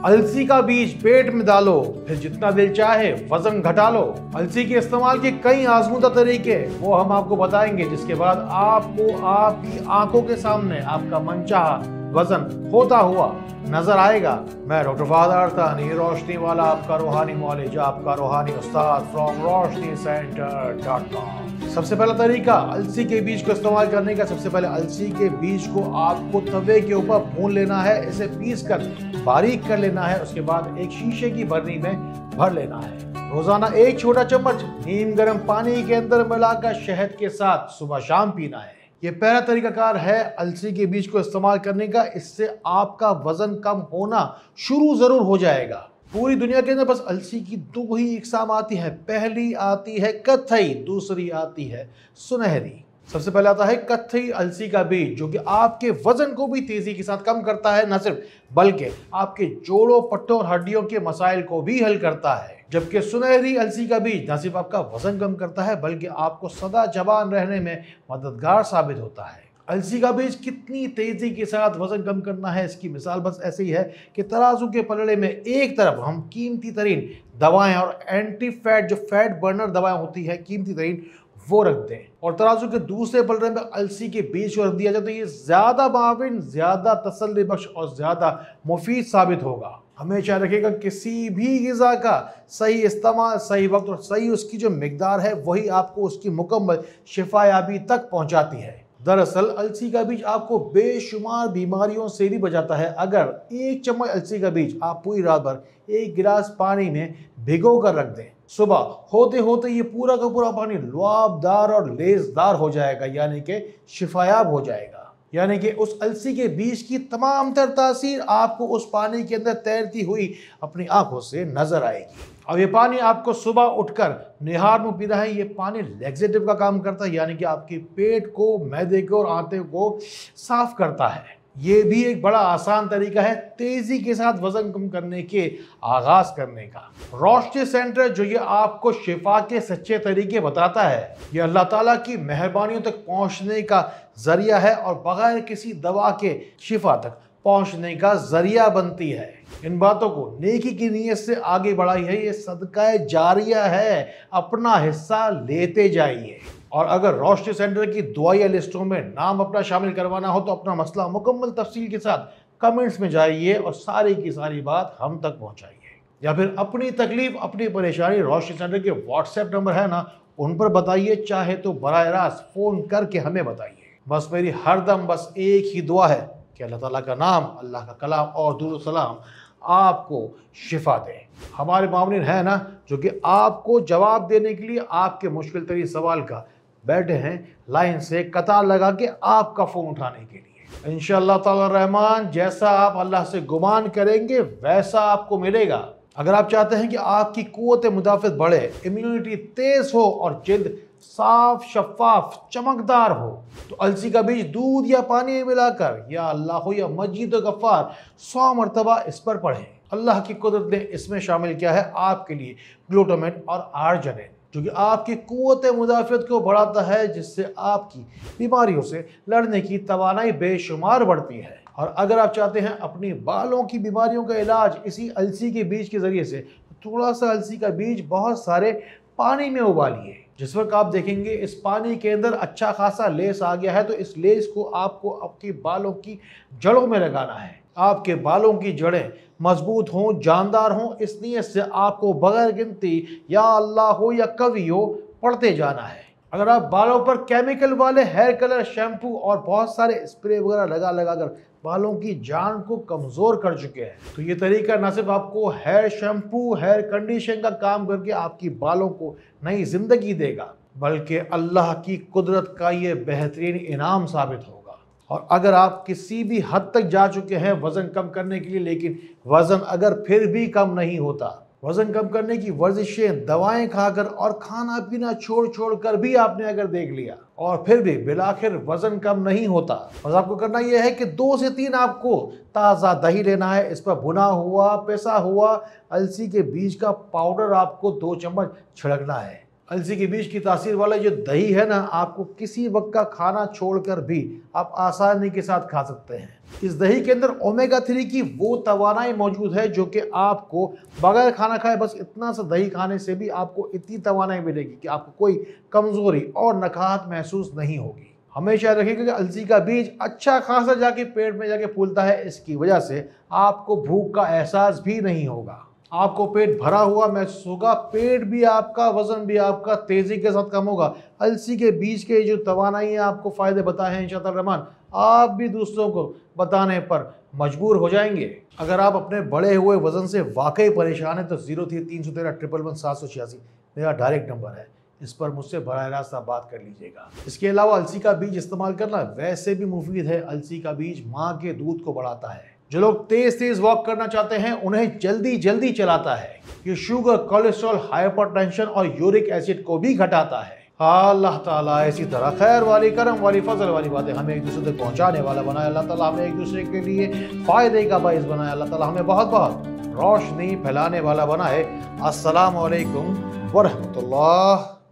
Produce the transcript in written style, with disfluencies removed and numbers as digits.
अलसी का बीज पेट में डालो, फिर जितना दिल चाहे वजन घटा लो। अलसी के इस्तेमाल के कई आजमूदा तरीके वो हम आपको बताएंगे, जिसके बाद आपको आपकी आंखों के सामने आपका मनचाहा वजन होता हुआ नजर आएगा। मैं डॉक्टर फादर अरतानी, रोशनी वाला आपका रूहानी मौलिज, आपका रूहानी उस्ताद फ्रॉम roshnicenter.com। सबसे पहला तरीका अलसी के बीज को इस्तेमाल करने का। सबसे पहले अलसी के बीज को आपको तवे के ऊपर भून लेना है, इसे पीस कर बारीक कर लेना है। उसके बाद एक शीशे की बरनी में भर लेना है। रोजाना एक छोटा चम्मच नीम गर्म पानी के अंदर मिलाकर शहद के साथ सुबह शाम पीना है। ये पहला तरीकाकार है अलसी के बीज को इस्तेमाल करने का। इससे आपका वजन कम होना शुरू जरूर हो जाएगा। पूरी दुनिया के अंदर बस अलसी की दो ही इकसाम आती है। पहली आती है कत्थई, दूसरी आती है सुनहरी। सबसे पहले आता है कत्थई अलसी का बीज, जो कि आपके वजन को भी तेजी के साथ कम करता है, न सिर्फ बल्कि आपके जोड़ों पट्टों और हड्डियों के मसाइल को भी हल करता है। जबकि सुनहरी अलसी का बीज न सिर्फ आपका वजन कम करता है बल्कि आपको सदा जवान रहने में मददगार साबित होता है। अलसी का बीज कितनी तेजी के साथ वजन कम करना है, इसकी मिसाल बस ऐसी है कि तराजू के पलड़े में एक तरफ हम कीमती तरीन दवाएं और एंटी फैट जो फैट बर्नर दवाएं होती है कीमती तरीन वो रख दें, और तराजू के दूसरे पलड़े में अलसी के बीज को रख दिया जाए, तो ये ज्यादा माविन, ज्यादा तसल्ली बख्श और ज्यादा मुफीद साबित होगा। हमेशा रखिएगा किसी भी ग़िज़ा का सही इस्तेमाल, सही वक्त और सही उसकी जो मिकदार है वही आपको उसकी मुकम्मल शिफायाबी तक पहुंचाती है। दरअसल अलसी का बीज आपको बेशुमार बीमारियों से भी बचाता है। अगर एक चम्मच अलसी का बीज आप पूरी रात भर एक गिलास पानी में भिगो कर रख दें, सुबह होते होते ये पूरा का पूरा पानी लुआबदार और लेजदार हो जाएगा, यानी कि शिफायाब हो जाएगा। यानी कि उस अलसी के बीज की तमाम तर तासीर आपको उस पानी के अंदर तैरती हुई अपनी आंखों से नजर आएगी। अब ये पानी आपको सुबह उठकर निहार में पीना है। ये पानी लैक्सेटिव का काम करता है, यानी कि आपके पेट को, मैदे को और आंतों को साफ करता है। ये भी एक बड़ा आसान तरीका है तेजी के साथ वजन कम करने के आगाज करने का। रोशनी सेंटर जो ये आपको शिफा के सच्चे तरीके बताता है, ये अल्लाह ताला की मेहरबानियों तक पहुंचने का जरिया है और बगैर किसी दवा के शिफा तक पहुंचने का जरिया बनती है। इन बातों को नेकी की नीयत से आगे बढ़ाई है। ये सदका जारिया है, अपना हिस्सा लेते जाइए। और अगर रोशनी सेंटर की दुआया लिस्टों में नाम अपना शामिल करवाना हो तो अपना मसला मुकम्मल तफसील के साथ कमेंट्स में जाइए और सारी की सारी बात हम तक पहुंचाइए, या फिर अपनी तकलीफ, अपनी परेशानी रोशनी सेंटर के व्हाट्सएप नंबर है ना, उन पर बताइए। चाहे तो बराह रास्त फ़ोन करके हमें बताइए। बस मेरी हरदम बस एक ही दुआ है कि अल्लाह ताला का नाम, अल्लाह का कलाम और दुरूद सलाम आपको शिफा दे। हमारे मामूलिन है ना जो कि आपको जवाब देने के लिए आपके मुश्किल तरीन सवाल का बैठे हैं लाइन से कतार लगा के आपका फ़ोन उठाने के लिए। इंशाअल्लाह ताला रहमान जैसा आप अल्लाह से गुमान करेंगे वैसा आपको मिलेगा। अगर आप चाहते हैं कि आपकी क़ुव्वत मुदाफ़त बढ़े, इम्यूनिटी तेज़ हो और जिल्द साफ, शफाफ, चमकदार हो, तो अलसी का बीज दूध या पानी में मिलाकर या अल्लाह या मजीद गफ़ार 100 मरतबा इस पर पढ़ें। अल्लाह की कुदरत ने इसमें शामिल किया है आपके लिए ग्लूटामेट और आर्जिनिन, जो कि आपकी क़ुव्वत मुदाफ़त को बढ़ाता है, जिससे आपकी बीमारियों से लड़ने की तवानाई बेशुमार बढ़ती है। और अगर आप चाहते हैं अपनी बालों की बीमारियों का इलाज इसी अलसी के बीज के ज़रिए से, तो थोड़ा सा अलसी का बीज बहुत सारे पानी में उबालिए। जिस वक्त आप देखेंगे इस पानी के अंदर अच्छा खासा लेस आ गया है, तो इस लेस को आपको आपके बालों की जड़ों में लगाना है। आपके बालों की जड़ें मजबूत हों, जानदार हों, इस नीयत से आपको बगैर गिनती या अल्लाह हो या कवि हो पढ़ते जाना है। अगर आप बालों पर केमिकल वाले हेयर कलर शैम्पू और बहुत सारे स्प्रे वगैरह लगा कर बालों की जान को कमज़ोर कर चुके हैं, तो ये तरीका न सिर्फ आपको हेयर शैम्पू, हेयर कंडीशन का काम करके आपकी बालों को नई ज़िंदगी देगा, बल्कि अल्लाह की कुदरत का ये बेहतरीन इनाम साबित होगा। और अगर आप किसी भी हद तक जा चुके हैं वज़न कम करने के लिए, लेकिन वज़न अगर फिर भी कम नहीं होता, वज़न कम करने की वर्जिशें, दवाएं खाकर और खाना पीना छोड़ कर भी आपने अगर देख लिया और फिर भी बिलाखिर वज़न कम नहीं होता, बस आपको करना यह है कि 2 से 3 आपको ताज़ा दही लेना है। इस पर भुना हुआ, पिसा हुआ अलसी के बीज का पाउडर आपको 2 चम्मच छिड़कना है। अलसी के बीज की तासीर वाला जो दही है ना, आपको किसी वक्त का खाना छोड़कर भी आप आसानी के साथ खा सकते हैं। इस दही के अंदर ओमेगा 3 की वो तवानाई मौजूद है जो कि आपको बगैर खाना खाए बस इतना सा दही खाने से भी आपको इतनी तवानाई मिलेगी कि आपको कोई कमजोरी और नकाहत महसूस नहीं होगी। हमेशा रखिएगा कि अलसी का बीज अच्छा खासा जाके पेट में जाके फूलता है, इसकी वजह से आपको भूख का एहसास भी नहीं होगा, आपको पेट भरा हुआ महसूस होगा, पेट भी आपका, वजन भी आपका तेजी के साथ कम होगा। अलसी के बीज के जो तवानाई है आपको फायदे बताए हैं इंशाअल्लाह रहमान, आप भी दूसरों को बताने पर मजबूर हो जाएंगे। अगर आप अपने बढ़े हुए वजन से वाकई परेशान हैं तो 0313 मेरा डायरेक्ट नंबर है, इस पर मुझसे बराह रास्त आप बात कर लीजिएगा। इसके अलावा अलसी का बीज इस्तेमाल करना वैसे भी मुफीद है। अलसी का बीज माँ के दूध को बढ़ाता है। जो लोग तेज तेज वॉक करना चाहते हैं उन्हें जल्दी जल्दी चलाता है। ये शुगर, कोलेस्ट्रॉल, हाइपरटेंशन और यूरिक एसिड को भी घटाता है। अल्लाह ताला इसी तरह खैर वाली, करम वाली, फजल वाली बातें हमें एक दूसरे तक पहुंचाने वाला बनाया। अल्लाह ताला हमें एक दूसरे के लिए फायदे का बाइस बनाया। अल्लाह ताला हमें बहुत बहुत रोशनी फैलाने वाला बनाए। अस्सलाम वालेकुम वरहमतुल्लाह।